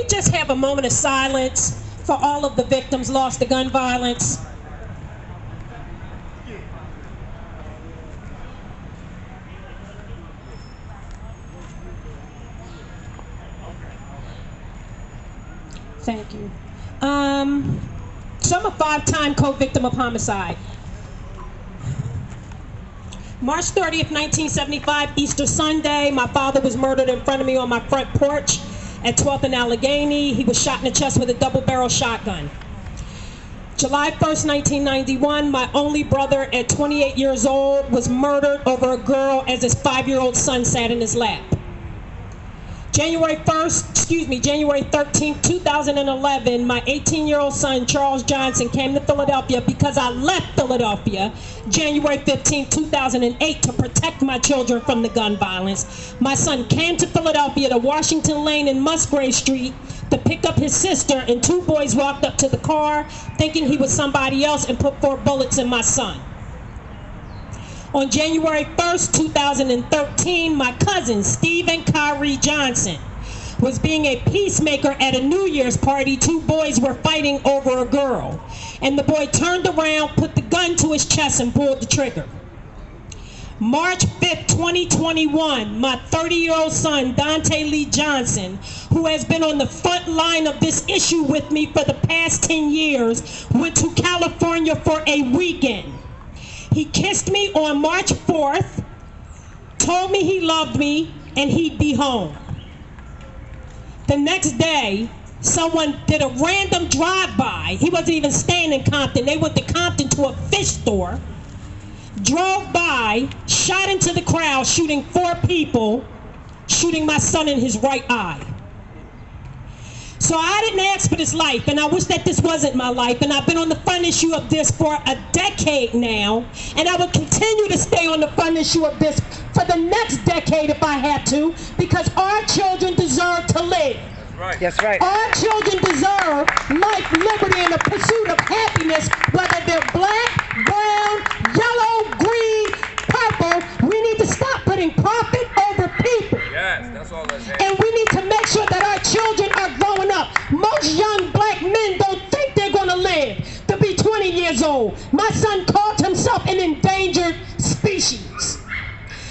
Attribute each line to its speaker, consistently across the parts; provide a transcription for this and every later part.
Speaker 1: we just have a moment of silence for all of the victims lost to gun violence? Thank you. So I'm a 5-time co-victim of homicide. March 30th, 1975, Easter Sunday, my father was murdered in front of me on my front porch at 12th and Allegheny. He was shot in the chest with a double-barrel shotgun. July 1st, 1991, my only brother at 28 years old was murdered over a girl as his 5-year-old son sat in his lap. January 13th, 2011, my 18-year-old son, Charles Johnson, came to Philadelphia because I left Philadelphia January 15th, 2008 to protect my children from the gun violence. My son came to Philadelphia to Washington Lane and Musgrave Street to pick up his sister, and 2 boys walked up to the car thinking he was somebody else and put 4 bullets in my son. On January 1st, 2013, my cousins, Stephen Kyrie Johnson, was being a peacemaker at a New Year's party. 2 boys were fighting over a girl, and the boy turned around, put the gun to his chest, and pulled the trigger. March 5th, 2021, my 30-year-old son, Dante Lee Johnson, who has been on the front line of this issue with me for the past 10 years, went to California for a weekend. He kissed me on March 4th, told me he loved me, and he'd be home. The next day, someone did a random drive-by. He wasn't even staying in Compton. They went to Compton to a fish store, drove by, shot into the crowd, shooting 4 people, shooting my son in his right eye. So I didn't ask for this life, and I wish that this wasn't my life, and I've been on the front issue of this for a decade now, and I will continue to stay on the front issue of this for the next decade if I have to, because our children deserve to live.
Speaker 2: That's right.
Speaker 1: Our children deserve life, liberty, and the pursuit of happiness, whether they're black, brown, yellow, green, purple. We need to stop putting profit over people.
Speaker 2: Yes, that's all that's
Speaker 1: And we need to make sure that our children are growing up. Most young black men don't think they're going to live to be 20 years old. My son called himself an endangered species.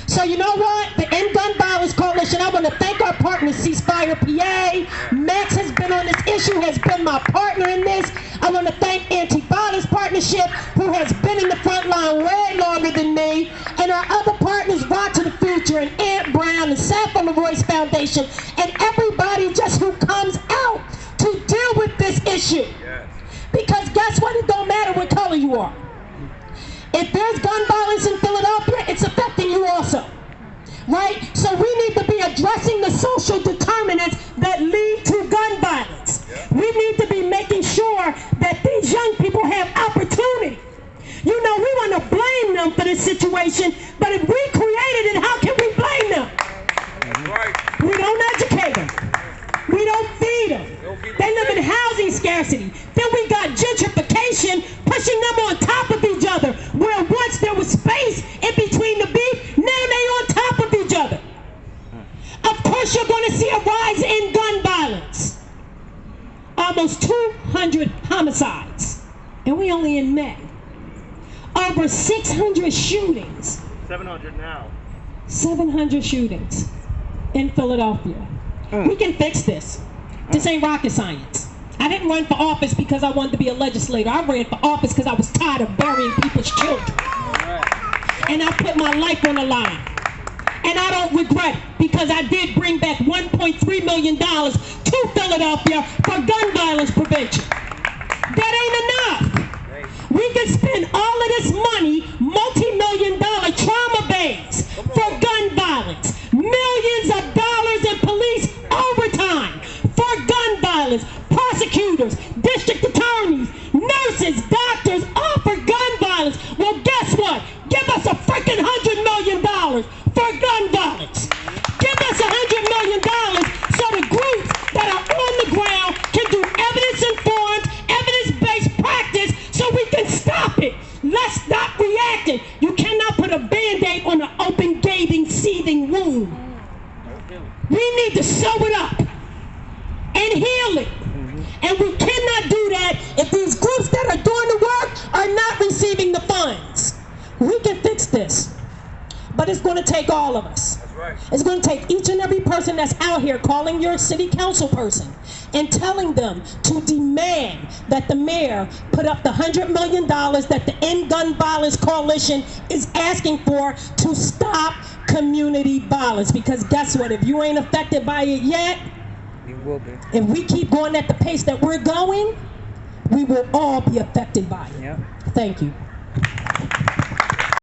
Speaker 1: So you know what? The End Gun Violence Coalition, I want to thank our partner, Ceasefire PA. Max has been on this issue, has been my partner in this. I want to thank Anti-Violence Partnership, who has been in the front line way longer than me, and our other partners, Rod to the Future, and Ant Brown, and Saffron Royce Foundation, and everybody just who comes out to deal with this issue.
Speaker 2: Yes.
Speaker 1: Because guess what? It don't matter what color you are. If there's gun violence in Philadelphia, it's affecting you also, right? So we need to be addressing the social determinants that lead to gun violence.
Speaker 2: Yeah.
Speaker 1: We need to be making sure that these young people have opportunity. You know, we want to blame them for this situation, but if we created it, how can we blame them?
Speaker 2: That's right.
Speaker 1: We don't educate them. We don't feed them. They live in housing scarcity. Then we got gentrification pushing them on top of each other. Where once there was space in between the beef, now they on top of each other. Of course you're going to see a rise in gun violence. Almost 200 homicides. And we only in May. Over 600 shootings.
Speaker 3: 700 now.
Speaker 1: 700 shootings in Philadelphia. We can fix this. This ain't rocket science. I didn't run for office because I wanted to be a legislator. I ran for office because I was tired of burying people's children. And I put my life on the line. And I don't regret it because I did bring back $1.3 million to Philadelphia for gun violence prevention. That ain't enough. We can spend all of this money, multi-million-dollar trauma bays for gun violence. Millions of dollars in police overtime for gun violence. Prosecutors, district attorneys, nurses, doctors, all for gun violence. Well, guess what? Give us a freaking $100 million for gun violence. Give us $100 million so the groups that are on the ground can do evidence-informed, evidence-based practice so we can stop it. Let's stop reacting. You cannot put a Band-Aid on an open, gaping, seething wound. We need to sew it up. And and healing. And we cannot do that if these groups that are doing the work are not receiving the funds. We can fix this, but it's going to take all of us.
Speaker 2: That's right.
Speaker 1: It's going to take each and every person that's out here calling your city council person and telling them to demand that the mayor put up the $100 million that the End Gun Violence Coalition is asking for to stop community violence. Because guess what? If you ain't affected by it yet,
Speaker 2: You will be.
Speaker 1: if we keep going at the pace that we're going, we will all be affected by it.
Speaker 2: Yeah.
Speaker 1: Thank you.